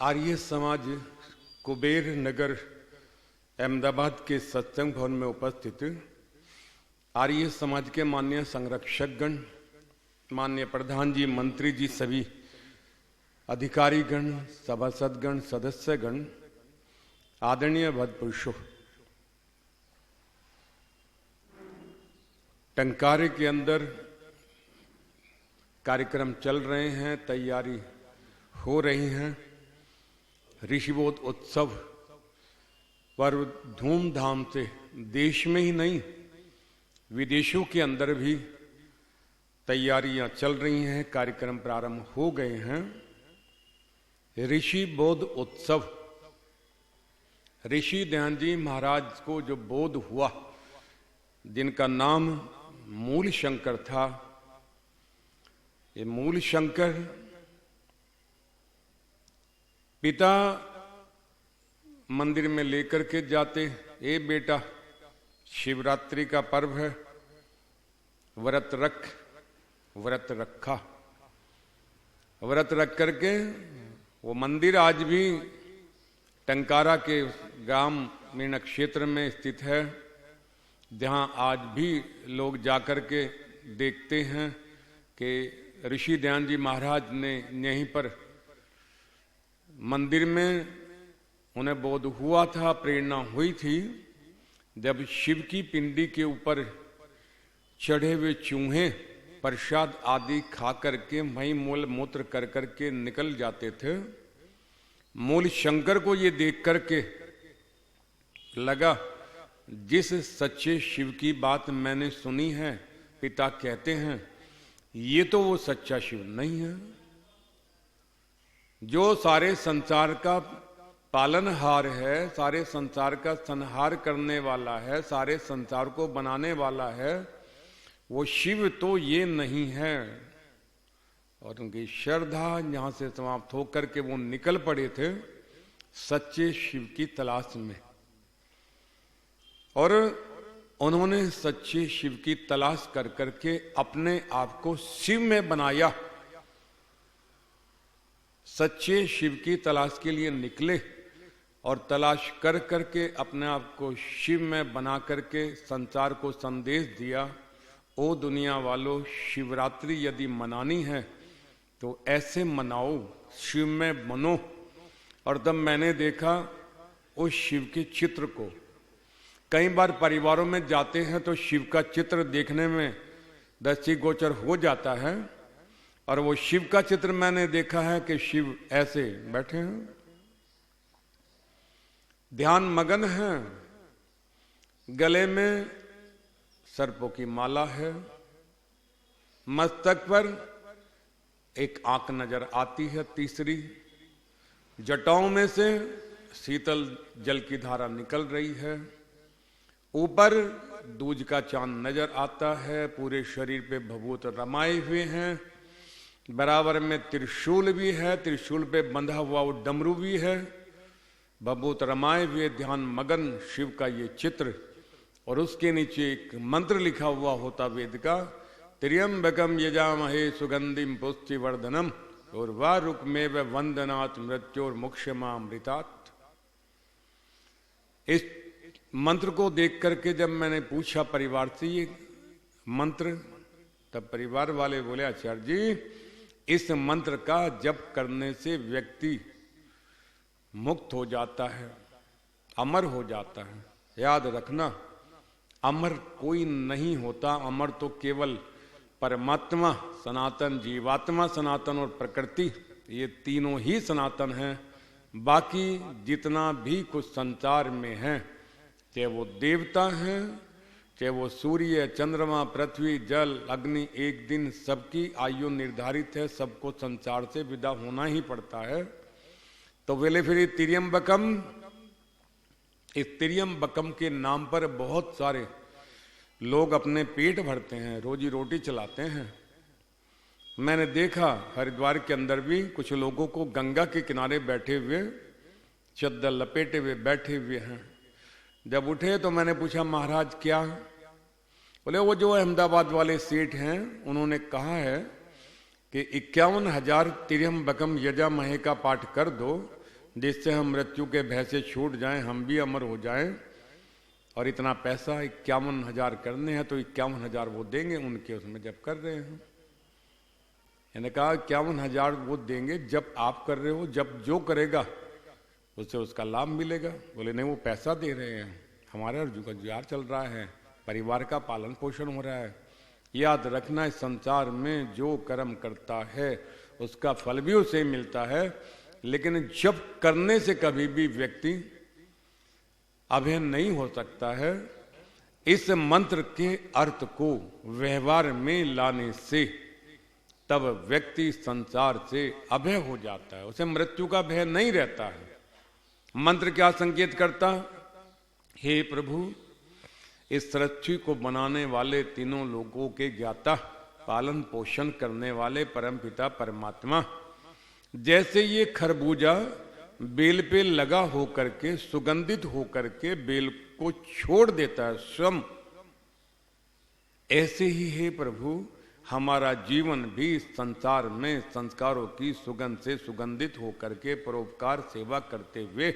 आर्य समाज कुबेर नगर अहमदाबाद के सत्संग भवन में उपस्थित आर्य समाज के माननीय संरक्षकगण, माननीय प्रधान जी, मंत्री जी, सभी अधिकारीगण, सभासदगण, सदस्यगण, आदरणीय भद्र पुरुषों, टंकारे के अंदर कार्यक्रम चल रहे हैं, तैयारी हो रही हैं। ऋषिबोध उत्सव पर्व धूमधाम से देश में ही नहीं विदेशों के अंदर भी तैयारियां चल रही हैं, कार्यक्रम प्रारंभ हो गए हैं। ऋषिबोध उत्सव, ऋषि दयानंद जी महाराज को जो बोध हुआ, जिनका नाम मूल शंकर था, ये मूल शंकर पिता मंदिर में लेकर के जाते, ए बेटा शिवरात्रि का पर्व है, व्रत रख, व्रत रखा, व्रत रख करके वो मंदिर आज भी टंकारा के ग्रामीण क्षेत्र में स्थित है, जहां आज भी लोग जाकर के देखते हैं कि ऋषि दयानंद जी महाराज ने यहीं पर मंदिर में उन्हें बोध हुआ था, प्रेरणा हुई थी, जब शिव की पिंडी के ऊपर चढ़े हुए चूहे प्रसाद आदि खा करके मई मूल मूत्र कर करके निकल जाते थे। मूल शंकर को ये देख करके लगा, जिस सच्चे शिव की बात मैंने सुनी है, पिता कहते हैं, ये तो वो सच्चा शिव नहीं है जो सारे संसार का पालनहार है, सारे संसार का संहार करने वाला है, सारे संसार को बनाने वाला है। वो शिव तो ये नहीं है। और उनकी श्रद्धा यहां से समाप्त होकर के वो निकल पड़े थे सच्चे शिव की तलाश में, और उन्होंने सच्चे शिव की तलाश कर करके अपने आप को शिव में बनाया। सच्चे शिव की तलाश के लिए निकले और तलाश कर करके अपने आप को शिव में बना करके संसार को संदेश दिया, ओ दुनिया वालों, शिवरात्रि यदि मनानी है तो ऐसे मनाओ, शिव में बनो। और तब मैंने देखा उस शिव के चित्र को। कई बार परिवारों में जाते हैं तो शिव का चित्र देखने में दृष्टिगोचर हो जाता है, और वो शिव का चित्र मैंने देखा है कि शिव ऐसे बैठे हैं, ध्यान मगन हैं, गले में सर्पों की माला है, मस्तक पर एक आंख नजर आती है, तीसरी जटाओं में से शीतल जल की धारा निकल रही है, ऊपर दूज का चांद नजर आता है, पूरे शरीर पे भभूत रमाए हुए हैं, बराबर में त्रिशूल भी है, त्रिशूल पे बंधा हुआ वो डमरू भी है, भभूत रमाए हुए ध्यान मगन शिव का ये चित्र, और उसके नीचे एक मंत्र लिखा हुआ होता वेद का, त्र्यंबकम यजामहे सुगंधिम पुष्टिवर्धनम उर्वारुकमेव वंदनात् मृत्योर्मुक्षमामृतात्। इस मंत्र को देख करके जब मैंने पूछा परिवार से ये मंत्र, तब परिवार वाले बोले, आचार्य जी, इस मंत्र का जप करने से व्यक्ति मुक्त हो जाता है, अमर हो जाता है। याद रखना, अमर कोई नहीं होता, अमर तो केवल परमात्मा सनातन, जीवात्मा सनातन और प्रकृति, ये तीनों ही सनातन हैं। बाकी जितना भी कुछ संसार में है, चाहे वो देवता हैं, चाहे वो सूर्य, चंद्रमा, पृथ्वी, जल, अग्नि, एक दिन सबकी आयु निर्धारित है, सबको संसार से विदा होना ही पड़ता है। तो वेले फिर त्र्यंबकम, इस त्र्यंबकम के नाम पर बहुत सारे लोग अपने पेट भरते हैं, रोजी रोटी चलाते हैं। मैंने देखा हरिद्वार के अंदर भी कुछ लोगों को गंगा के किनारे बैठे हुए, चद्दर लपेटे हुए बैठे हुए हैं। जब उठे तो मैंने पूछा, महाराज क्या? बोले वो जो अहमदाबाद वाले सेठ हैं उन्होंने कहा है कि 51,000 तिर्यम्बकम यजामहे का पाठ कर दो, जिससे हम मृत्यु के भय से छूट जाएं, हम भी अमर हो जाएं। और इतना पैसा 51,000 करने हैं तो 51,000 वो देंगे, उनके उसमें जब कर रहे हैं। मैंने कहा 51,000 वो देंगे जब आप कर रहे हो, जब जो करेगा उससे उसका लाभ मिलेगा। बोले नहीं, वो पैसा दे रहे हैं, हमारा रोजगार चल रहा है, परिवार का पालन पोषण हो रहा है। याद रखना, इस संसार में जो कर्म करता है उसका फल भी उसे मिलता है, लेकिन जब करने से कभी भी व्यक्ति अभिन्न नहीं हो सकता है। इस मंत्र के अर्थ को व्यवहार में लाने से तब व्यक्ति संसार से अभय हो जाता है, उसे मृत्यु का भय नहीं रहता है। मंत्र क्या संकेत करता? हे प्रभु, इस सृष्टि को बनाने वाले तीनों लोगों के ज्ञाता, पालन पोषण करने वाले परमपिता परमात्मा, जैसे ये खरबूजा बेल पे लगा होकर के, सुगंधित होकर के बेल को छोड़ देता है स्वयं, ऐसे ही हे प्रभु हमारा जीवन भी संसार में संस्कारों की सुगंध से सुगंधित होकर के परोपकार सेवा करते हुए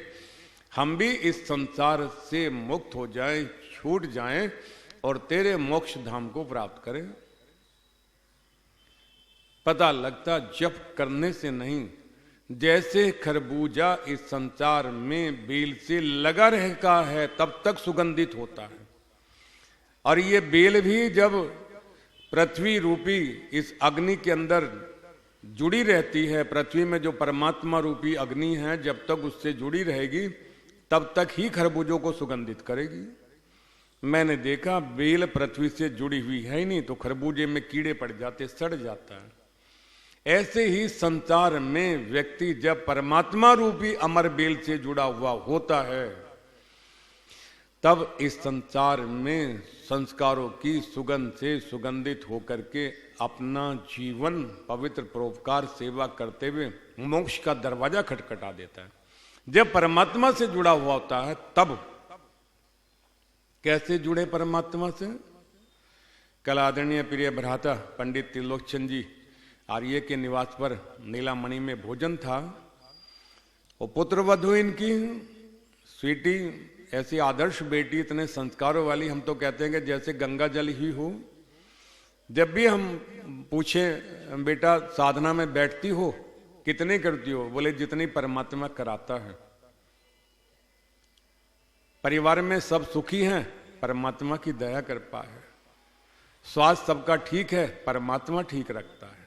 हम भी इस संसार से मुक्त हो जाएं, छूट जाएं और तेरे मोक्ष धाम को प्राप्त करें। पता लगता जप करने से नहीं, जैसे खरबूजा इस संसार में बेल से लगा रहता है तब तक सुगंधित होता है, और ये बेल भी जब पृथ्वी रूपी इस अग्नि के अंदर जुड़ी रहती है, पृथ्वी में जो परमात्मा रूपी अग्नि है जब तक उससे जुड़ी रहेगी तब तक ही खरबूजों को सुगंधित करेगी। मैंने देखा बेल पृथ्वी से जुड़ी हुई है ही नहीं तो खरबूजे में कीड़े पड़ जाते, सड़ जाता है। ऐसे ही संसार में व्यक्ति जब परमात्मा रूपी अमर बेल से जुड़ा हुआ होता है तब इस संसार में संस्कारों की सुगंध से सुगंधित होकर के अपना जीवन पवित्र परोपकार सेवा करते हुए मोक्ष का दरवाजा खटखटा देता है। जब परमात्मा से जुड़ा हुआ होता है तब कैसे जुड़े परमात्मा से? कल आदरणीय प्रिय भ्राता पंडित त्रिलोकचंद जी आर्य के निवास पर नीलामणि में भोजन था। वो पुत्र वधु इनकी स्वीटी, ऐसी आदर्श बेटी, इतने संस्कारों वाली, हम तो कहते हैं कि जैसे गंगा जल ही हो। जब भी हम पूछे बेटा साधना में बैठती हो कितने करती हो? बोले जितनी परमात्मा कराता है। परिवार में सब सुखी हैं, परमात्मा की दया कृपा है। स्वास्थ्य सबका ठीक है, परमात्मा ठीक रखता है।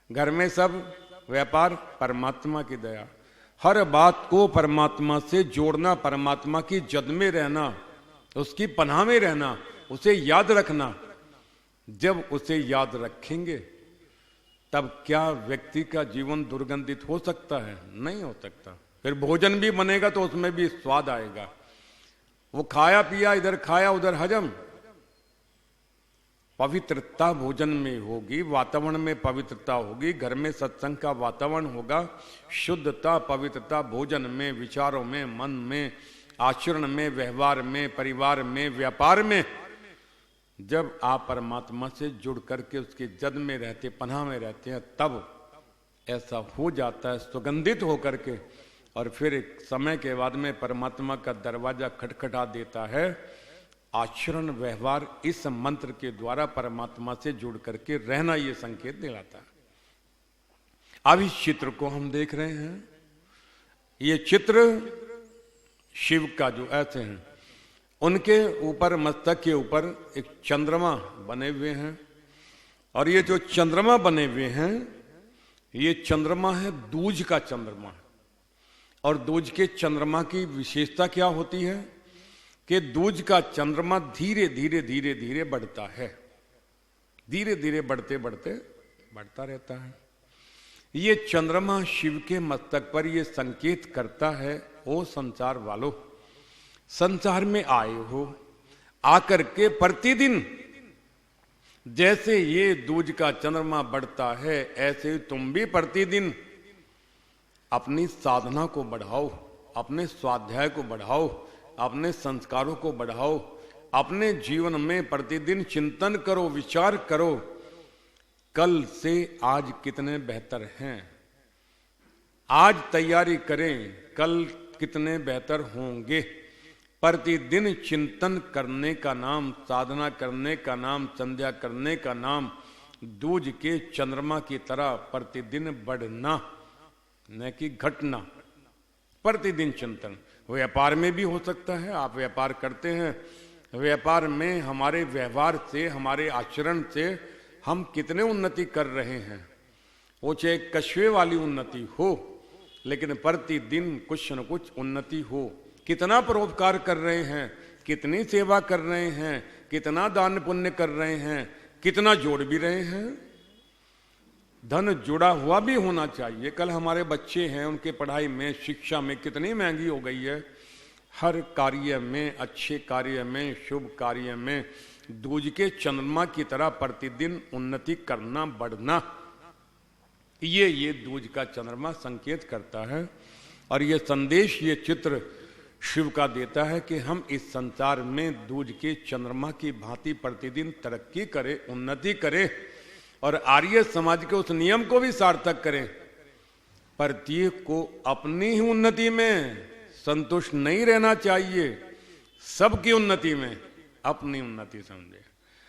घर में सब व्यापार, परमात्मा की दया। हर बात को परमात्मा से जोड़ना, परमात्मा की जद में रहना, उसकी पनाह में रहना, उसे याद रखना। जब उसे याद रखेंगे तब क्या व्यक्ति का जीवन दुर्गंधित हो सकता है? नहीं हो सकता। फिर भोजन भी बनेगा तो उसमें भी स्वाद आएगा। वो खाया पिया, इधर खाया उधर हजम। पवित्रता भोजन में होगी, वातावरण में पवित्रता होगी, घर में सत्संग का वातावरण होगा, शुद्धता पवित्रता भोजन में, विचारों में, मन में, आचरण में, व्यवहार में, परिवार में, व्यापार में। जब आप परमात्मा से जुड़ करके उसके जद में रहते, पनाह में रहते हैं, तब ऐसा हो जाता है सुगंधित होकर के। और फिर एक समय के बाद में परमात्मा का दरवाजा खटखटा देता है। आचरण व्यवहार इस मंत्र के द्वारा परमात्मा से जुड़ करके रहना, ये संकेत दिलाता है। अब इस चित्र को हम देख रहे हैं। ये चित्र शिव का जो ऐसे हैं, उनके ऊपर, मस्तक के ऊपर एक चंद्रमा बने हुए हैं। और ये जो चंद्रमा बने हुए हैं, ये चंद्रमा है दूज का चंद्रमा। और दूज के चंद्रमा की विशेषता क्या होती है कि दूज का चंद्रमा धीरे धीरे धीरे धीरे बढ़ता है, धीरे धीरे बढ़ते बढ़ते बढ़ता रहता है। ये चंद्रमा शिव के मस्तक पर ये संकेत करता है, ओ संसार वालों, संसार में आए हो, आकर के प्रतिदिन जैसे ये दूज का चंद्रमा बढ़ता है, ऐसे तुम भी प्रतिदिन अपनी साधना को बढ़ाओ, अपने स्वाध्याय को बढ़ाओ, अपने संस्कारों को बढ़ाओ, अपने जीवन में प्रतिदिन चिंतन करो, विचार करो, कल से आज कितने बेहतर हैं, आज तैयारी करें, कल कितने बेहतर होंगे। प्रतिदिन चिंतन करने का नाम, साधना करने का नाम, संध्या करने का नाम, दूज के चंद्रमा की तरह प्रतिदिन बढ़ना, न कि घटना। प्रतिदिन चिंतन व्यापार में भी हो सकता है। आप व्यापार करते हैं, व्यापार में हमारे व्यवहार से, हमारे आचरण से हम कितने उन्नति कर रहे हैं। वो चाहे कछुए वाली उन्नति हो, लेकिन प्रतिदिन कुछ न कुछ उन्नति हो। कितना परोपकार कर रहे हैं, कितनी सेवा कर रहे हैं, कितना दान पुण्य कर रहे हैं, कितना जोड़ भी रहे हैं। धन जुड़ा हुआ भी होना चाहिए। कल हमारे बच्चे हैं, उनके पढ़ाई में, शिक्षा में कितनी महंगी हो गई है। हर कार्य में, अच्छे कार्य में, शुभ कार्य में दूज के चंद्रमा की तरह प्रतिदिन उन्नति करना, बढ़ना, ये दूज का चंद्रमा संकेत करता है। और ये संदेश, ये चित्र शिव का देता है कि हम इस संसार में दूज के चंद्रमा की भांति प्रतिदिन तरक्की करें, उन्नति करें और आर्य समाज के उस नियम को भी सार्थक करें। प्रत्येक को अपनी ही उन्नति में संतुष्ट नहीं रहना चाहिए, सबकी उन्नति में अपनी उन्नति समझे।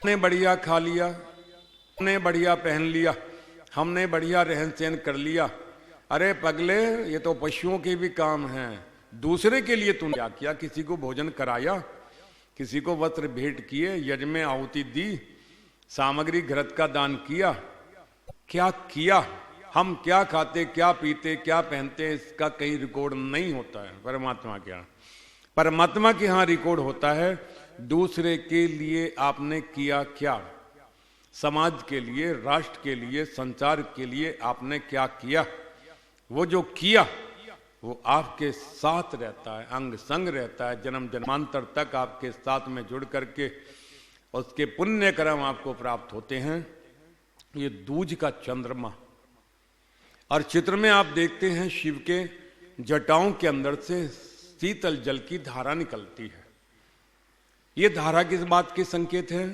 हमने बढ़िया खा लिया, हमने बढ़िया पहन लिया, हमने बढ़िया रहन सहन कर लिया। अरे पगले, ये तो पशुओं के भी काम हैं। दूसरे के लिए तूने क्या किया? किसी को भोजन कराया, किसी को वस्त्र भेंट किए, यज्ञ में आहुति दी, सामग्री घृत का दान किया, क्या किया? हम क्या खाते, क्या पीते, क्या पहनते, इसका कहीं रिकॉर्ड नहीं होता है। परमात्मा क्या, परमात्मा के यहाँ रिकॉर्ड होता है दूसरे के लिए आपने किया क्या, समाज के लिए, राष्ट्र के लिए, संसार के लिए आपने क्या किया। वो जो किया वो आपके साथ रहता है, अंग संग रहता है, जन्म जन्मांतर तक आपके साथ में जुड़ करके उसके पुण्य कर्म आपको प्राप्त होते हैं। ये दूज का चंद्रमा। और चित्र में आप देखते हैं शिव के जटाओं के अंदर से शीतल जल की धारा निकलती है। ये धारा किस बात के संकेत है?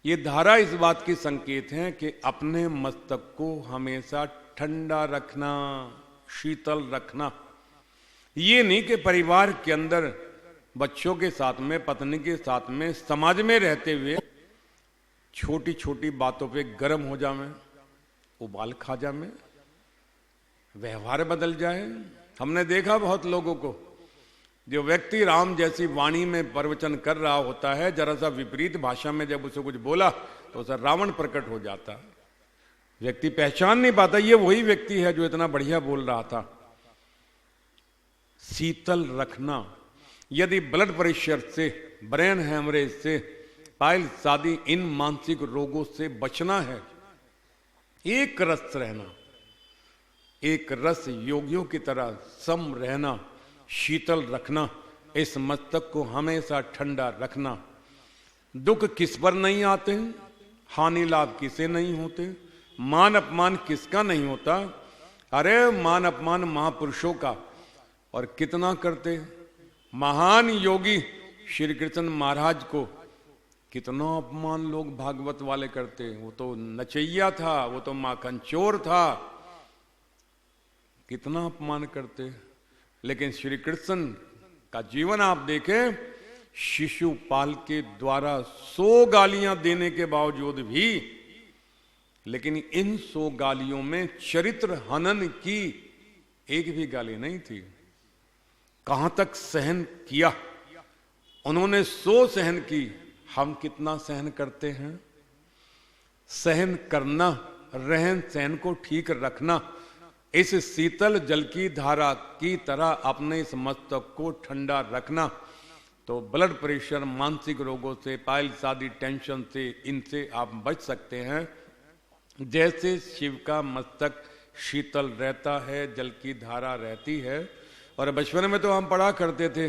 ये धारा इस बात की संकेत है कि अपने मस्तक को हमेशा ठंडा रखना, शीतल रखना। ये नहीं कि परिवार के अंदर बच्चों के साथ में, पत्नी के साथ में, समाज में रहते हुए छोटी छोटी बातों पे गर्म हो जाए, उबाल खा जाए, व्यवहार बदल जाए। हमने देखा बहुत लोगों को, जो व्यक्ति राम जैसी वाणी में प्रवचन कर रहा होता है, जरा सा विपरीत भाषा में जब उसे कुछ बोला तो उसे रावण प्रकट हो जाता। व्यक्ति पहचान नहीं पाता ये वही व्यक्ति है जो इतना बढ़िया बोल रहा था। शीतल रखना। यदि ब्लड प्रेशर से, ब्रेन हेमरेज से, पाइल्स आदि इन मानसिक रोगों से बचना है, एक रस रहना, एक रस योगियों की तरह सम रहना, शीतल रखना, इस मस्तक को हमेशा ठंडा रखना। दुख किस पर नहीं आते, हानि लाभ किसे नहीं होते, मान अपमान किसका नहीं होता। अरे मान अपमान महापुरुषों का, और कितना करते। महान योगी श्री कृष्ण महाराज को कितना अपमान लोग भागवत वाले करते। वो तो नचैया था, वो तो माखन चोर था, कितना अपमान करते। लेकिन श्री कृष्ण का जीवन आप देखें, शिशुपाल के द्वारा 100 गालियां देने के बावजूद भी, लेकिन इन 100 गालियों में चरित्र हनन की एक भी गाली नहीं थी। कहां तक सहन किया उन्होंने, 100 सहन की। हम कितना सहन करते हैं? सहन करना, रहन सहन को ठीक रखना, इस शीतल जल की धारा की तरह अपने इस मस्तक को ठंडा रखना, तो ब्लड प्रेशर, मानसिक रोगों से, पाइल्स आदि टेंशन से, इनसे आप बच सकते हैं। जैसे शिव का मस्तक शीतल रहता है, जल की धारा रहती है। और बचपन में तो हम पढ़ा करते थे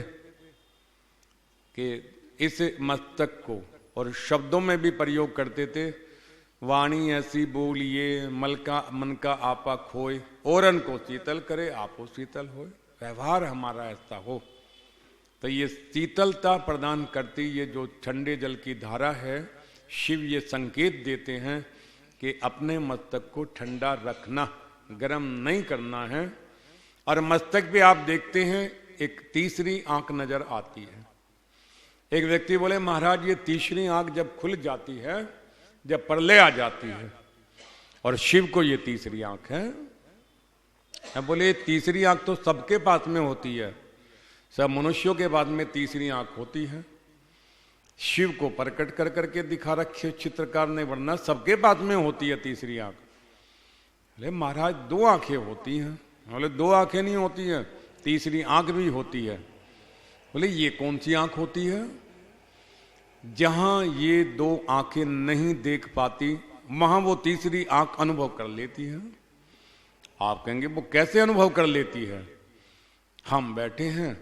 कि इस मस्तक को और शब्दों में भी प्रयोग करते थे, वाणी ऐसी बोलिए मन का आपा खोए, औरन को शीतल करे आपो शीतल होए। व्यवहार हमारा ऐसा हो तो ये शीतलता प्रदान करती ये जो ठंडे जल की धारा है, शिव ये संकेत देते हैं कि अपने मस्तक को ठंडा रखना, गर्म नहीं करना है। और मस्तक पे आप देखते हैं एक तीसरी आंख नजर आती है। एक व्यक्ति बोले महाराज ये तीसरी आंख जब खुल जाती है, जब प्रलय आ जाती है, और शिव को ये तीसरी आंख है। अब बोले तीसरी आंख तो सबके पास में होती है, सब मनुष्यों के बाद में तीसरी आंख होती है। शिव को प्रकट कर करके दिखा रखे चित्रकार ने, वरना सबके पास में होती है तीसरी आंख। बोले महाराज 2 आंखें होती हैं। बोले 2 आंखें नहीं होती है, तीसरी आंख भी होती है। बोले ये कौन सी आंख होती है? जहां ये 2 आंखें नहीं देख पाती वहां वो तीसरी आंख अनुभव कर लेती है। आप कहेंगे वो कैसे अनुभव कर लेती है? हम बैठे हैं,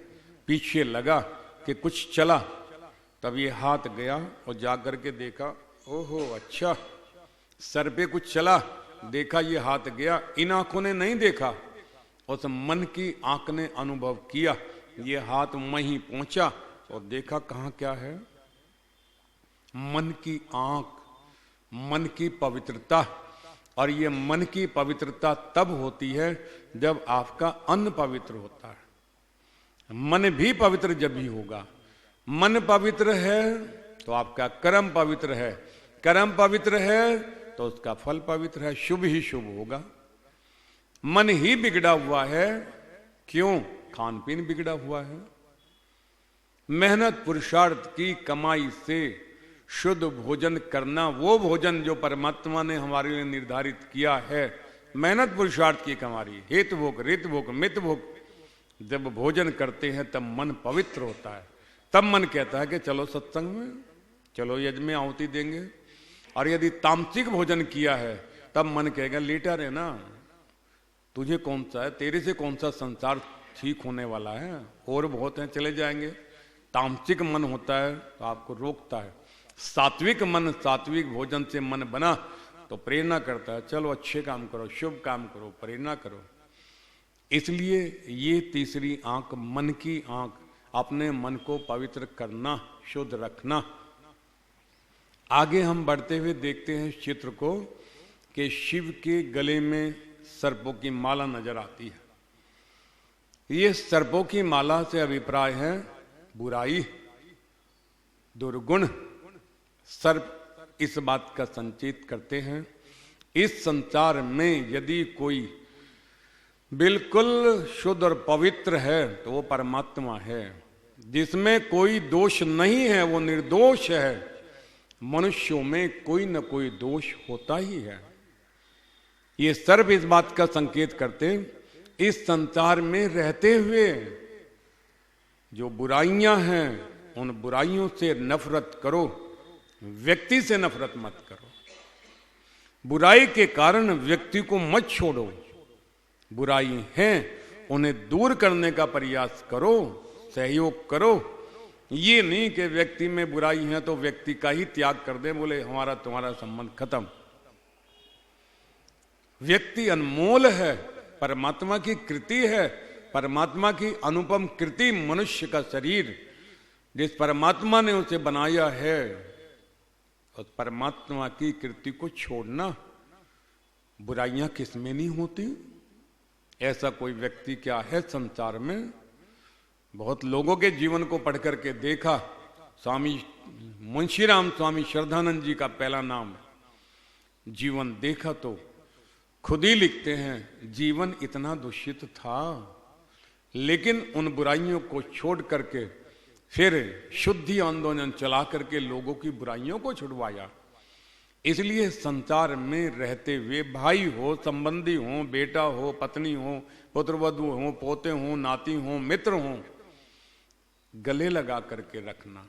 पीछे लगा कि कुछ चला, तब ये हाथ गया और जाकर के देखा, ओहो अच्छा सर पे कुछ चला, देखा ये हाथ गया। इन आंखों ने नहीं देखा, उस मन की आंख ने अनुभव किया। ये हाथ वहीं पहुंचा और देखा कहां क्या है। मन की आंख, मन की पवित्रता। और ये मन की पवित्रता तब होती है जब आपका अन्न पवित्र होता है। मन भी पवित्र जब ही होगा। मन पवित्र है तो आपका कर्म पवित्र है, कर्म पवित्र है तो उसका फल पवित्र है, शुभ ही शुभ होगा। मन ही बिगड़ा हुआ है, क्यों? खान पीन बिगड़ा हुआ है। मेहनत पुरुषार्थ की कमाई से शुद्ध भोजन करना, वो भोजन जो परमात्मा ने हमारे लिए निर्धारित किया है, मेहनत पुरुषार्थ की कमाई, हेतु भोग, रित भोग, मित भोग, जब भोजन करते हैं तब मन पवित्र होता है। तब मन कहता है कि चलो सत्संग में, चलो यज्ञ में आहुति देंगे। और यदि तामसिक भोजन किया है तब मन कहेगा लेटा रहना, तुझे कौन सा है, तेरे से कौन सा संसार ठीक होने वाला है, और बहुत हैं चले जाएंगे। तामसिक मन होता है तो आपको रोकता है। सात्विक मन, सात्विक भोजन से मन बना तो प्रेरणा करता है, चलो अच्छे काम करो, शुभ काम करो, प्रेरणा करो। इसलिए ये तीसरी आंख, मन की आंख, अपने मन को पवित्र करना, शुद्ध रखना। आगे हम बढ़ते हुए देखते हैं इस चित्र को कि शिव के गले में सर्पों की माला नजर आती है। ये सर्पों की माला से अभिप्राय है बुराई, दुर्गुण। सर्प इस बात का संकेत करते हैं इस संसार में यदि कोई बिल्कुल शुद्ध और पवित्र है तो वो परमात्मा है। जिसमें कोई दोष नहीं है वो निर्दोष है। मनुष्यों में कोई न कोई दोष होता ही है। ये सर्प इस बात का संकेत करते इस संसार में रहते हुए जो बुराइयां हैं उन बुराइयों से नफरत करो, व्यक्ति से नफरत मत करो। बुराई के कारण व्यक्ति को मत छोड़ो। बुराई हैं उन्हें दूर करने का प्रयास करो, सहयोग करो। ये नहीं कि व्यक्ति में बुराई है तो व्यक्ति का ही त्याग कर दे, बोले हमारा तुम्हारा संबंध खत्म। व्यक्ति अनमोल है, परमात्मा की कृति है, परमात्मा की अनुपम कृति मनुष्य का शरीर, जिस परमात्मा ने उसे बनाया है, उस परमात्मा की कृति को छोड़ना। बुराइयां किसमें नहीं होती? ऐसा कोई व्यक्ति क्या है संसार में? बहुत लोगों के जीवन को पढ़ करके देखा। स्वामी मुंशीराम स्वामी श्रद्धानंद जी का पहला नाम जीवन देखा तो खुद ही लिखते हैं जीवन इतना दूषित था, लेकिन उन बुराइयों को छोड़ करके फिर शुद्धि आंदोलन चला करके लोगों की बुराइयों को छुड़वाया। इसलिए संसार में रहते हुए भाई हो, संबंधी हो, बेटा हो, पत्नी हो, पुत्रवधु हो, पोते हो, नाती हो, मित्र हो, गले लगा करके रखना।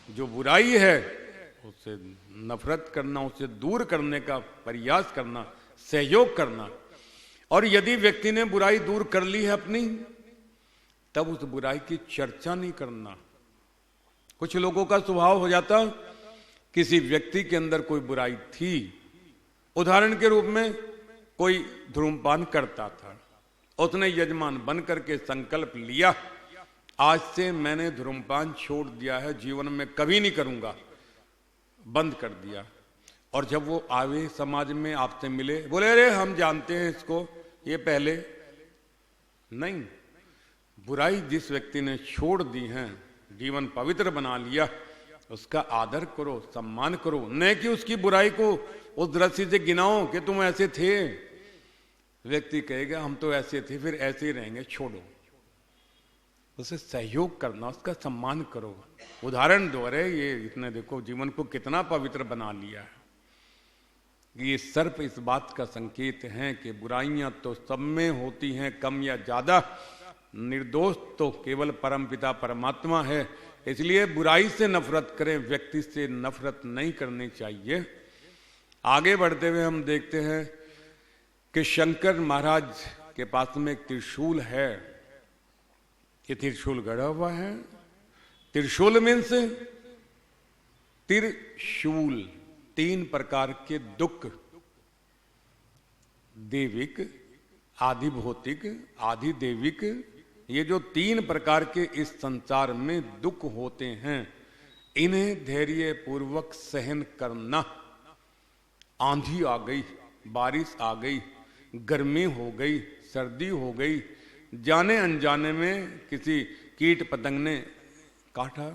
जो बुराई है उससे नफरत करना, उससे दूर करने का प्रयास करना, सहयोग करना। और यदि व्यक्ति ने बुराई दूर कर ली है अपनी, तब उस बुराई की चर्चा नहीं करना। कुछ लोगों का स्वभाव हो जाता, किसी व्यक्ति के अंदर कोई बुराई थी, उदाहरण के रूप में कोई धूम्रपान करता था, उसने यजमान बन करके संकल्प लिया, आज से मैंने धूम्रपान छोड़ दिया है, जीवन में कभी नहीं करूंगा, बंद कर दिया। और जब वो आवे समाज में आपसे मिले, बोले अरे हम जानते हैं इसको, ये पहले नहीं। बुराई जिस व्यक्ति ने छोड़ दी है, जीवन पवित्र बना लिया, उसका आदर करो, सम्मान करो, न कि उसकी बुराई को उस दृष्टि से गिनाओ कि तुम ऐसे थे। व्यक्ति कहेगा हम तो ऐसे थे, फिर ऐसे ही रहेंगे, छोड़ो। उसे सहयोग करना, उसका सम्मान करो। उदाहरण दो, अरे ये इतने देखो जीवन को कितना पवित्र बना लिया है। ये सर्प इस बात का संकेत है कि बुराइयां तो सब में होती हैं, कम या ज्यादा, निर्दोष तो केवल परमपिता परमात्मा है। इसलिए बुराई से नफरत करें, व्यक्ति से नफरत नहीं करनी चाहिए। आगे बढ़ते हुए हम देखते हैं कि शंकर महाराज के पास में एक त्रिशूल है। ये त्रिशूल गड़ा हुआ है। त्रिशूल मीन्स त्रिशूल, तीन प्रकार के दुख, देविक, आधि भौतिक, आधि देविक, ये जो तीन प्रकार के इस संसार में दुख होते हैं, इन्हें धैर्य पूर्वक सहन करना। आंधी आ गई, बारिश आ गई, गर्मी हो गई, सर्दी हो गई, जाने अनजाने में किसी कीट पतंग ने काटा,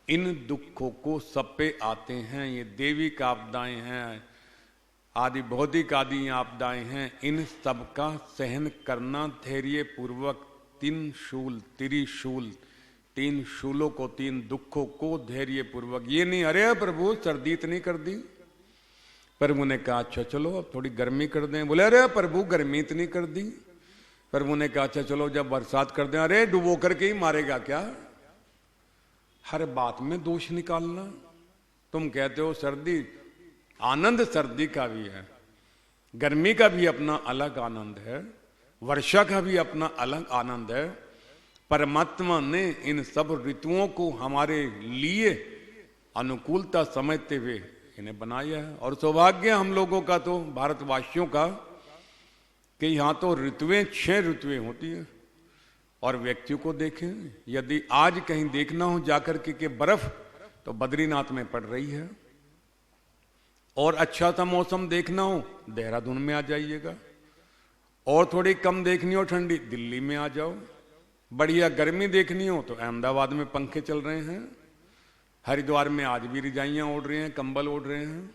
इन दुखों को सब पे आते हैं। ये देविक आपदाएं हैं, आदि भौतिक आदि आपदाएं हैं, इन सब का सहन करना धैर्य पूर्वक। तीन शूल, त्रिशूल, तीन शूलों को, तीन दुखों को धैर्य पूर्वक। ये नहीं अरे प्रभु सर्दी इतनी कर दी, प्रभु ने कहा अच्छा चलो अब थोड़ी गर्मी कर दें। बोले अरे प्रभु गर्मी इतनी कर दी। प्रभु ने कहा अच्छा चलो जब बरसात कर दें। अरे डुबो करके ही मारेगा क्या? हर बात में दोष निकालना। तुम कहते हो सर्दी, आनंद सर्दी का भी है, गर्मी का भी अपना अलग आनंद है, वर्षा का भी अपना अलग आनंद है। परमात्मा ने इन सब ऋतुओं को हमारे लिए अनुकूलता समझते हुए इन्हें बनाया है। और सौभाग्य हम लोगों का, तो भारतवासियों का, कि यहाँ तो ऋतुएं 6 ऋतुएं होती है। और व्यक्तियों को देखें, यदि आज कहीं देखना हो जाकर के बर्फ, तो बद्रीनाथ में पड़ रही है। और अच्छा सा मौसम देखना हो देहरादून में आ जाइएगा। और थोड़ी कम देखनी हो ठंडी, दिल्ली में आ जाओ। बढ़िया गर्मी देखनी हो तो अहमदाबाद में पंखे चल रहे हैं। हरिद्वार में आज भी रजाइयां ओढ़ रहे हैं, कंबल ओढ़ रहे हैं।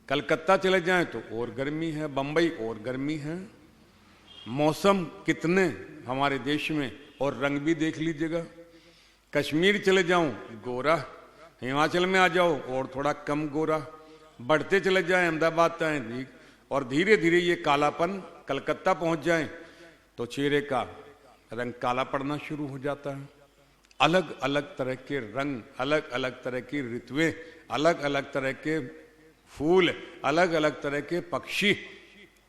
कलकत्ता चले जाएं तो और गर्मी है, बंबई और गर्मी है। मौसम कितने हमारे देश में, और रंग भी देख लीजिएगा। कश्मीर चले जाऊं गोरा, हिमाचल में आ जाओ और थोड़ा कम गोरा, बढ़ते चले जाएं अहमदाबाद तक, और धीरे धीरे ये कालापन कलकत्ता पहुंच जाएं तो चेहरे का रंग काला पड़ना शुरू हो जाता है। अलग अलग तरह के रंग, अलग अलग तरह की ऋतुएं, अलग अलग तरह के फूल, अलग अलग तरह के पक्षी,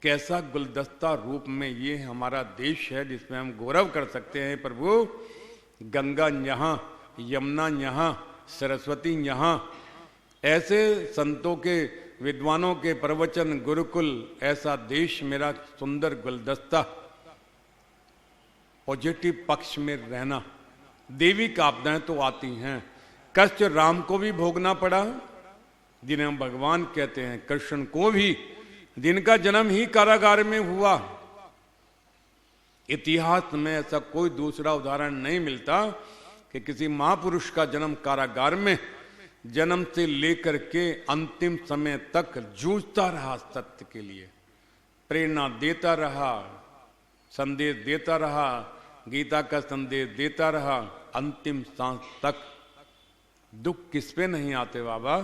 कैसा गुलदस्ता रूप में ये हमारा देश है जिसमें हम गौरव कर सकते हैं। प्रभु गंगा यहाँ, यमुना यहाँ, सरस्वती यहाँ, ऐसे संतों के, विद्वानों के प्रवचन, गुरुकुल, ऐसा देश मेरा सुंदर गुलदस्ता, पॉजिटिव पक्ष में रहना। देवी का आपदाएं तो आती हैं, कष्ट राम को भी भोगना पड़ा, जिन्हें हम भगवान कहते हैं, कृष्ण को भी, जिनका जन्म ही कारागार में हुआ। इतिहास में ऐसा कोई दूसरा उदाहरण नहीं मिलता कि किसी महापुरुष का जन्म कारागार में, जन्म से लेकर के अंतिम समय तक जूझता रहा सत्य के लिए, प्रेरणा देता रहा, संदेश देता रहा, गीता का संदेश देता रहा, अंतिम सांस तक। दुख किस पे नहीं आते बाबा?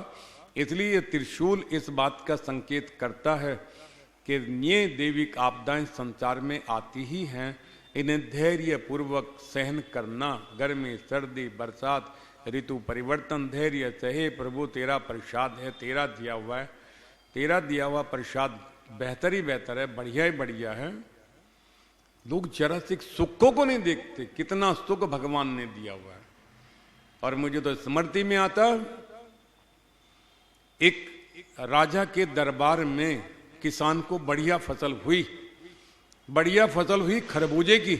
इसलिए त्रिशूल इस बात का संकेत करता है कि ये देविक आपदाएं संसार में आती ही हैं, इन्हें धैर्य पूर्वक सहन करना। गर्मी, सर्दी, बरसात, ऋतु परिवर्तन, धैर्य सहे प्रभु तेरा प्रसाद है, तेरा दिया हुआ है। तेरा दिया हुआ प्रसाद बेहतर ही बेहतर है, बढ़िया ही बढ़िया है। लोग जरा से सुखों को नहीं देखते, कितना सुख भगवान ने दिया हुआ है। और मुझे तो स्मृति में आता, एक राजा के दरबार में किसान को बढ़िया फसल हुई खरबूजे की।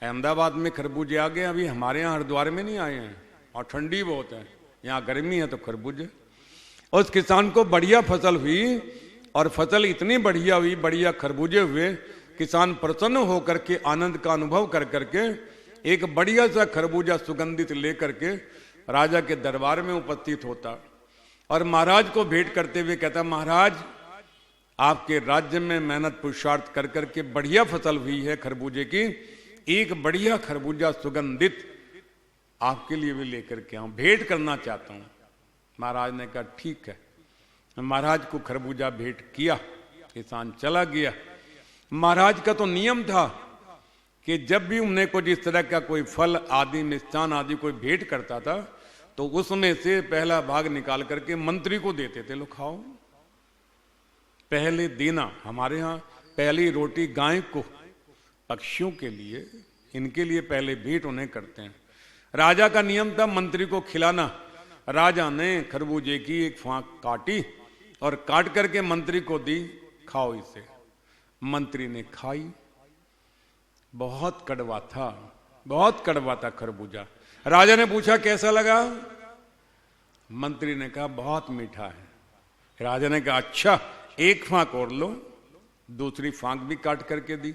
अहमदाबाद में खरबूजे आ गए, अभी हमारे यहाँ हरिद्वार में नहीं आए हैं, और ठंडी बहुत है, यहाँ गर्मी है तो खरबूजे। उस किसान को बढ़िया फसल हुई, और फसल इतनी बढ़िया हुई, बढ़िया खरबूजे हुए, किसान प्रसन्न होकर के आनंद का अनुभव कर करके एक बढ़िया सा खरबूजा सुगंधित लेकर के राजा के दरबार में उपस्थित होता, और महाराज को भेंट करते हुए कहता, महाराज आपके राज्य में मेहनत पुरुषार्थ कर करके बढ़िया फसल हुई है खरबूजे की, एक बढ़िया खरबूजा सुगंधित आपके लिए भी लेकर के आऊं, भेंट करना चाहता हूं। महाराज ने कहा ठीक है। महाराज को खरबूजा भेंट किया, किसान चला गया। महाराज का तो नियम था कि जब भी उन्हें को जिस तरह का कोई फल आदि मिष्ठान आदि कोई भेंट करता था तो उसमें से पहला भाग निकाल करके मंत्री को देते थे, लो खाओ। पहले देना, हमारे यहाँ पहली रोटी गाय को, पक्षियों के लिए, इनके लिए पहले भेंट उन्हें करते हैं। राजा का नियम था मंत्री को खिलाना। राजा ने खरबूजे की एक फांक काटी और काट करके मंत्री को दी, खाओ इसे। मंत्री ने खाई, बहुत कड़वा था खरबूजा। राजा ने पूछा कैसा लगा? मंत्री ने कहा बहुत मीठा है। राजा ने कहा अच्छा, एक फांक और लो। दूसरी फांक भी काट करके दी।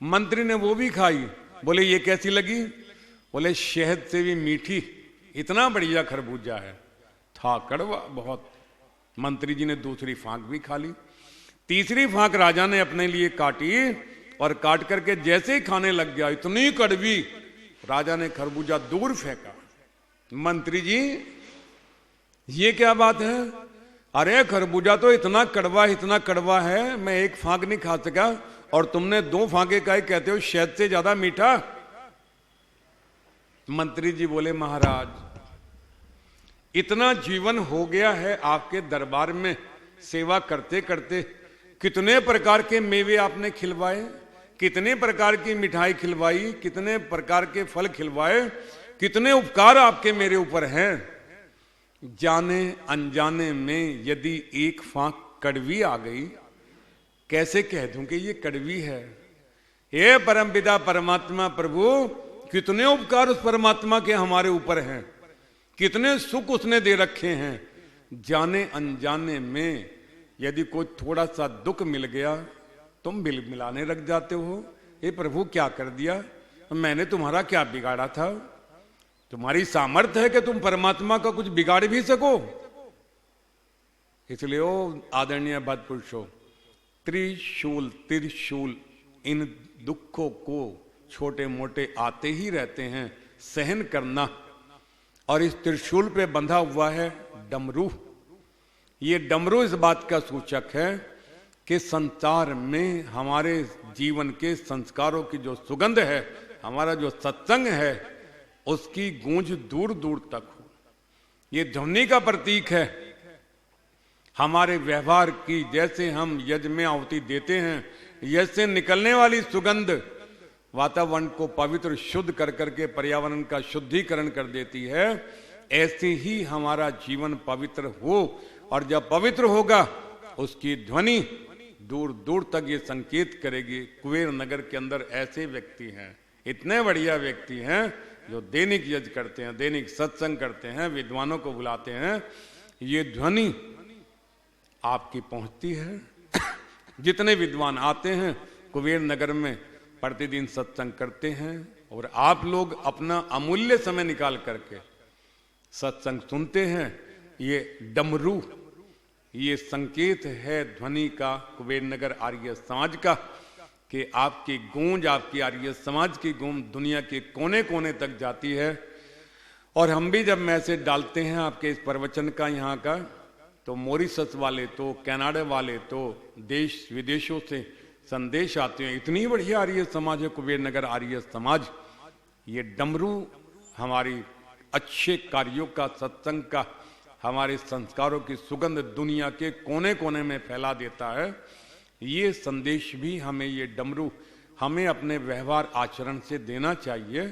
मंत्री ने वो भी खाई। बोले ये कैसी लगी? बोले शहद से भी मीठी, इतना बढ़िया खरबूजा है। था कड़वा बहुत। मंत्री जी ने दूसरी फांक भी खा ली। तीसरी फांक राजा ने अपने लिए काटी और काट करके जैसे ही खाने लग गया, इतनी कड़वी, राजा ने खरबूजा दूर फेंका। मंत्री जी ये क्या बात है? अरे खरबूजा तो इतना कड़वा है, मैं एक फांक नहीं खा सका और तुमने दो फांके का ही कहते हो शहद से ज्यादा मीठा। मंत्री जी बोले महाराज इतना जीवन हो गया है आपके दरबार में सेवा करते करते, कितने प्रकार के मेवे आपने खिलवाए, कितने प्रकार की मिठाई खिलवाई, कितने प्रकार के फल खिलवाए, कितने उपकार आपके मेरे ऊपर हैं। जाने अनजाने में यदि एक फांक कड़वी आ गई, कैसे कह दूं कि ये कड़वी है? हे परमपिता परमात्मा प्रभु, कितने उपकार उस परमात्मा के हमारे ऊपर हैं, कितने सुख उसने दे रखे हैं। जाने अनजाने में यदि कोई थोड़ा सा दुख मिल गया, तुम बिल मिलाने लग जाते हो। हे प्रभु क्या कर दिया? मैंने तुम्हारा क्या बिगाड़ा था? तुम्हारी सामर्थ्य है कि तुम परमात्मा का कुछ बिगाड़ भी सको। इसलिए ओ आदरणीय भक्त पुरुषों, त्रिशूल इन दुखों को छोटे मोटे आते ही रहते हैं, सहन करना। और इस त्रिशूल पे बंधा हुआ है डमरू। ये डमरू इस बात का सूचक है कि संसार में हमारे जीवन के संस्कारों की जो सुगंध है, हमारा जो सत्संग है, उसकी गूंज दूर दूर तक हो। ये ध्वनि का प्रतीक है हमारे व्यवहार की। जैसे हम यज्ञ में आहुति देते हैं, यज्ञ से निकलने वाली सुगंध वातावरण को पवित्र शुद्ध कर करके पर्यावरण का शुद्धिकरण कर देती है, ऐसे ही हमारा जीवन पवित्र हो। और जब पवित्र होगा उसकी ध्वनि दूर दूर तक ये संकेत करेगी। कुबेर नगर के अंदर ऐसे व्यक्ति हैं, इतने बढ़िया व्यक्ति हैं जो दैनिक यज्ञ करते हैं, दैनिक सत्संग करते हैं, विद्वानों को बुलाते हैं। ये ध्वनि आपकी पहुंचती है। जितने विद्वान आते हैं कुबेर नगर में प्रतिदिन सत्संग करते हैं, और आप लोग अपना अमूल्य समय निकाल करके सत्संग सुनते हैं। ये डमरू, ये संकेत है ध्वनि का, कुबेर नगर आर्य समाज का, कि आपकी गूंज, आपकी आर्य समाज की गूंज दुनिया के कोने कोने तक जाती है। और हम भी जब मैसेज डालते हैं आपके इस प्रवचन का यहाँ का, तो मॉरिशस वाले तो, कनाडा वाले तो, देश विदेशों से संदेश आते हैं। इतनी बढ़िया आर्य समाज है कुबेर नगर आर्य समाज। ये डमरू हमारी अच्छे कार्यों का, सत्संग का, हमारे संस्कारों की सुगंध दुनिया के कोने कोने में फैला देता है। ये संदेश भी हमें, ये डमरू हमें अपने व्यवहार आचरण से देना चाहिए।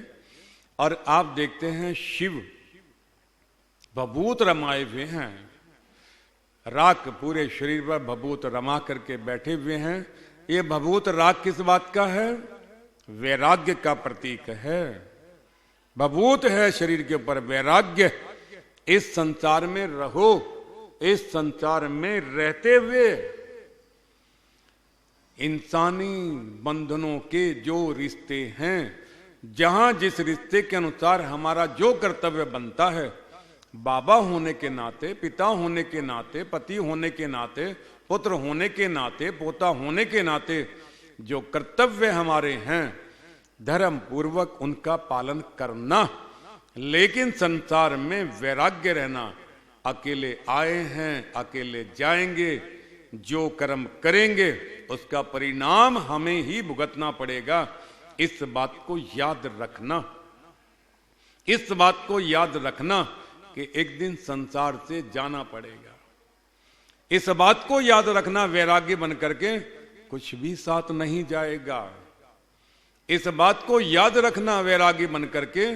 और आप देखते हैं शिव भभूत रमाए हुए हैं, राख पूरे शरीर पर भभूत रमा करके बैठे हुए हैं। ये भभूत राख किस बात का है? वैराग्य का प्रतीक है। भभूत है शरीर के ऊपर वैराग्य। इस संसार में रहो, इस संसार में रहते हुए इंसानी बंधनों के जो रिश्ते हैं, जहां जिस रिश्ते के अनुसार हमारा जो कर्तव्य बनता है, बाबा होने के नाते, पिता होने के नाते, पति होने के नाते, पुत्र होने के नाते, पोता होने के नाते जो कर्तव्य हमारे हैं, धर्म पूर्वक उनका पालन करना। लेकिन संसार में वैराग्य रहना। अकेले आए हैं, अकेले जाएंगे, जो कर्म करेंगे उसका परिणाम हमें ही भुगतना पड़ेगा। इस बात को याद रखना, इस बात को याद रखना कि एक दिन संसार से जाना पड़ेगा। इस बात को याद रखना, वैराग्य बन करके कुछ भी साथ नहीं जाएगा। इस बात को याद रखना, वैरागी बन करके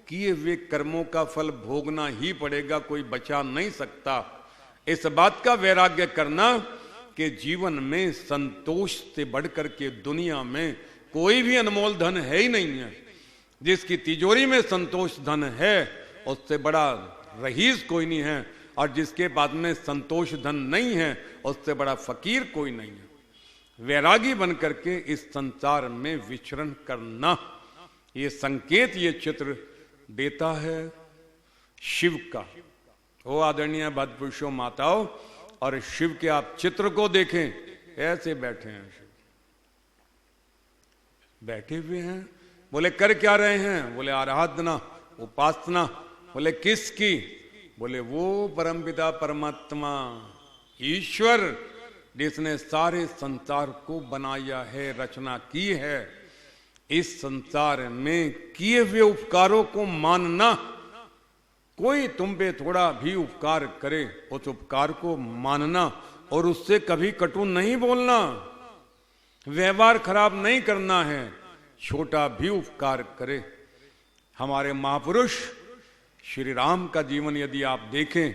किए हुए कर्मों का फल भोगना ही पड़ेगा, कोई बचा नहीं सकता। इस बात का वैराग्य करना कि जीवन में संतोष से बढ़कर के दुनिया में कोई भी अनमोल धन है ही नहीं है। जिसकी तिजोरी में संतोष धन है उससे बड़ा रईस कोई नहीं है, और जिसके पास में संतोष धन नहीं है उससे बड़ा फकीर कोई नहीं है। वैरागी बन करके इस संसार में विचरण करना, ये संकेत, ये चित्र देता है शिव का। ओ आदरणीय भक्त पुरुषों, माताओं, और शिव के आप चित्र को देखें, ऐसे बैठे हैं शिव, बैठे हुए हैं। बोले कर क्या रहे हैं? बोले आराधना, उपासना। बोले किसकी? बोले वो परमपिता परमात्मा ईश्वर जिसने सारे संसार को बनाया है, रचना की है। इस संसार में किए हुए उपकारों को मानना। कोई तुम पे थोड़ा भी उपकार करे, उस उपकार को मानना और उससे कभी कटु नहीं बोलना, व्यवहार खराब नहीं करना है। छोटा भी उपकार करे। हमारे महापुरुष श्री राम का जीवन यदि आप देखें,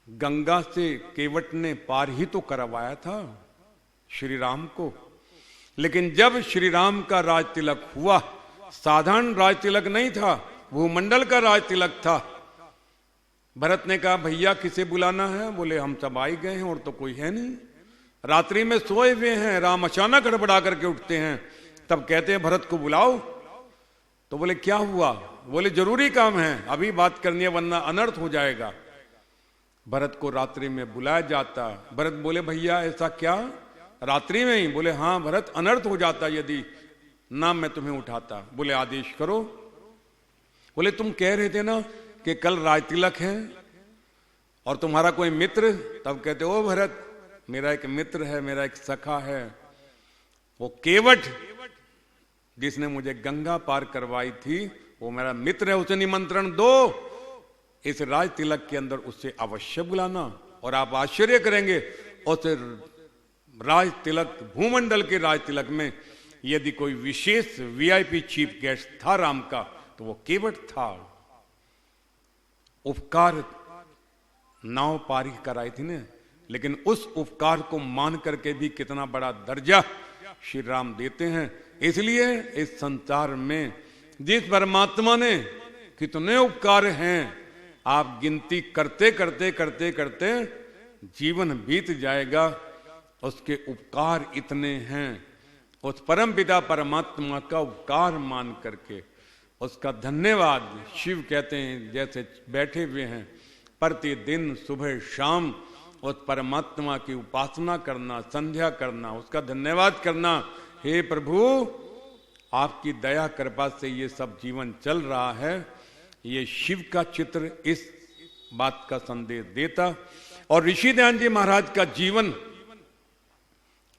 गंगा से केवट ने पार ही तो करवाया था श्री राम को। लेकिन जब श्री राम का राज तिलक हुआ, साधारण राज तिलक नहीं था, भूमंडल का राज तिलक था। भरत ने कहा भैया किसे बुलाना है? बोले हम सब आ गए हैं और तो कोई है नहीं। रात्रि में सोए हुए हैं, राम अचानक गड़बड़ा करके उठते हैं, तब कहते हैं भरत को बुलाओ। तो बोले क्या हुआ? बोले जरूरी काम है, अभी बात करनी है वरना अनर्थ हो जाएगा। भरत को रात्रि में बुलाया जाता। भरत बोले भैया ऐसा क्या? रात्रि में ही? बोले हाँ भरत, अनर्थ हो जाता यदि ना मैं तुम्हें उठाता। बोले आदेश करो। बोले तुम कह रहे थे ना कि कल राज तिलक है और तुम्हारा कोई मित्र? तब कहते ओ भरत, मेरा एक मित्र है, मेरा एक सखा है, वो केवट जिसने मुझे गंगा पार करवाई थी, वो मेरा मित्र है, उसे निमंत्रण दो। इस राज तिलक के अंदर उससे अवश्य बुलाना। और आप आश्चर्य करेंगे, उस राज तिलक, भूमंडल के राज तिलक में यदि कोई विशेष वीआईपी चीफ गेस्ट था राम का, तो वो केवट था। उपकार नाव पारी कराई थी ने, लेकिन उस उपकार को मान करके भी कितना बड़ा दर्जा श्री राम देते हैं। इसलिए इस संसार में जिस परमात्मा ने कितने उपकार हैं, आप गिनती करते करते करते करते जीवन बीत जाएगा। उसके उपकार इतने हैं। उस परम पिता परमात्मा का उपकार मान करके उसका धन्यवाद शिव कहते हैं। जैसे बैठे हुए हैं प्रतिदिन सुबह शाम उस परमात्मा की उपासना करना, संध्या करना, उसका धन्यवाद करना। हे प्रभु, आपकी दया कृपा से ये सब जीवन चल रहा है। ये शिव का चित्र इस बात का संदेश देता। और ऋषि ध्यान जी महाराज का जीवन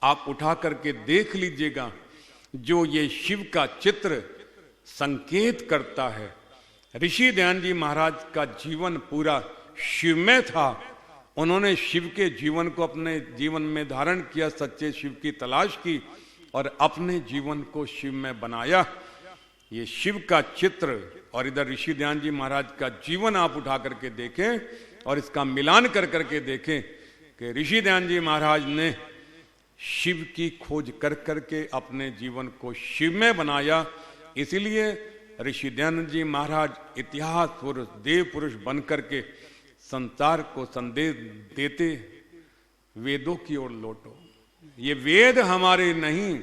आप उठा करके देख लीजिएगा, जो ये शिव का चित्र संकेत करता है। ऋषि ध्यान जी महाराज का जीवन पूरा शिवमय था। उन्होंने शिव के जीवन को अपने जीवन में धारण किया, सच्चे शिव की तलाश की और अपने जीवन को शिव में बनाया। ये शिव का चित्र और इधर ऋषि ध्यान जी महाराज का जीवन आप उठा करके देखें और इसका मिलान कर करके देखें कि ऋषि ध्यान जी महाराज ने शिव की खोज कर करके अपने जीवन को शिव में बनाया। इसीलिए ऋषि ध्यान जी महाराज इतिहास पुरुष, देव पुरुष बन करके संसार को संदेश देते, वेदों की ओर लौटो। ये वेद हमारे नहीं,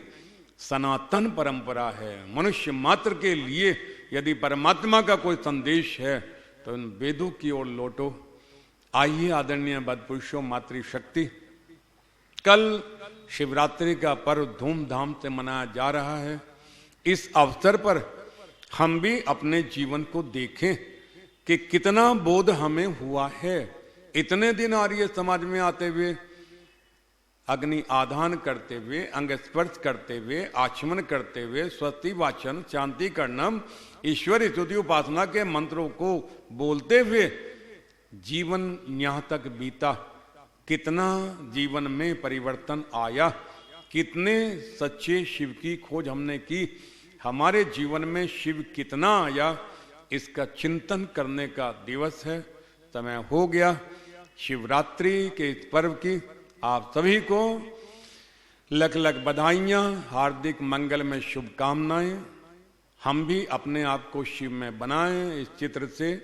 सनातन परंपरा है। मनुष्य मात्र के लिए यदि परमात्मा का कोई संदेश है तो इन वेदों की ओर लौटो। आइए आदरणीय बदपुरुषों, मातृशक्ति, कल शिवरात्रि का पर्व धूमधाम से मनाया जा रहा है। इस अवसर पर हम भी अपने जीवन को देखें कि कितना बोध हमें हुआ है। इतने दिन आर्य समाज में आते हुए, अग्नि आधान करते हुए, अंग स्पर्श करते हुए, आचमन करते हुए, स्वस्ति वाचन, शांति कर्णम, ईश्वर स्तुति उपासना के मंत्रों को बोलते हुए जीवन यहाँ तक बीता। कितना जीवन में परिवर्तन आया, कितने सच्चे शिव की खोज हमने की, हमारे जीवन में शिव कितना आया, इसका चिंतन करने का दिवस है। समय हो गया शिवरात्रि के इस पर्व की। आप सभी को लख लख बधाइयाँ, हार्दिक मंगल में शुभकामनाएं। हम भी अपने आप को शिव में बनाएं इस चित्र से,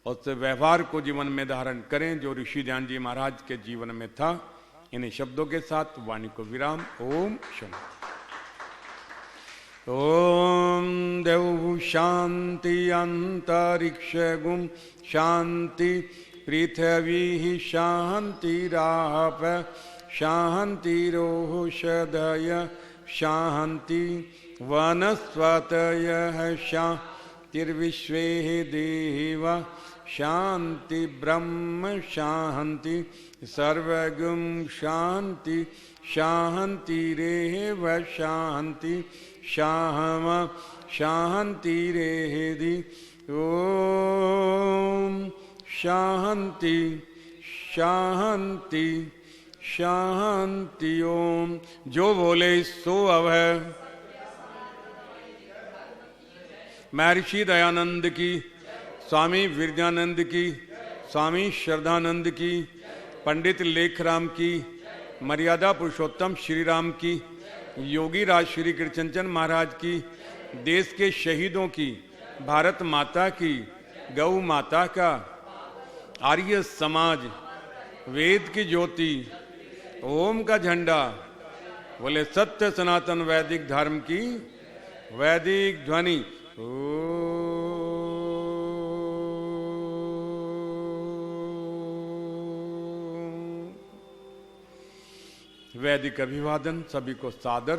और उससे व्यवहार को जीवन में धारण करें जो ऋषि ध्यान जी महाराज के जीवन में था। इन्हीं शब्दों के साथ वाणी को विराम। ओम शांति। ओम देव शांति अंतरिक्ष गुम शांति, पृथ्वी शांतिराप शांतिरोषधय शांति, वनस्पतयः शांतिर्विश्वे देवा शांति, ब्रह्म शांति, सर्वगुण शांति शांतिरेव शांति, शाहमा शांतिरेधि। ओम शांति शांति शांति। ओम। जो बोले सो अभय। महर्षि दयानंद की, स्वामी विरजानंद की, स्वामी श्रद्धानंद की, पंडित लेखराम की, मर्यादा पुरुषोत्तम श्री राम की, योगी राज श्री कृष्णचंद महाराज की, देश के शहीदों की, भारत माता की, गौ माता का, आर्य समाज, वेद की ज्योति, ओम का झंडा, बोले सत्य सनातन वैदिक धर्म की वैदिक ध्वनि। वैदिक अभिवादन सभी को सादर।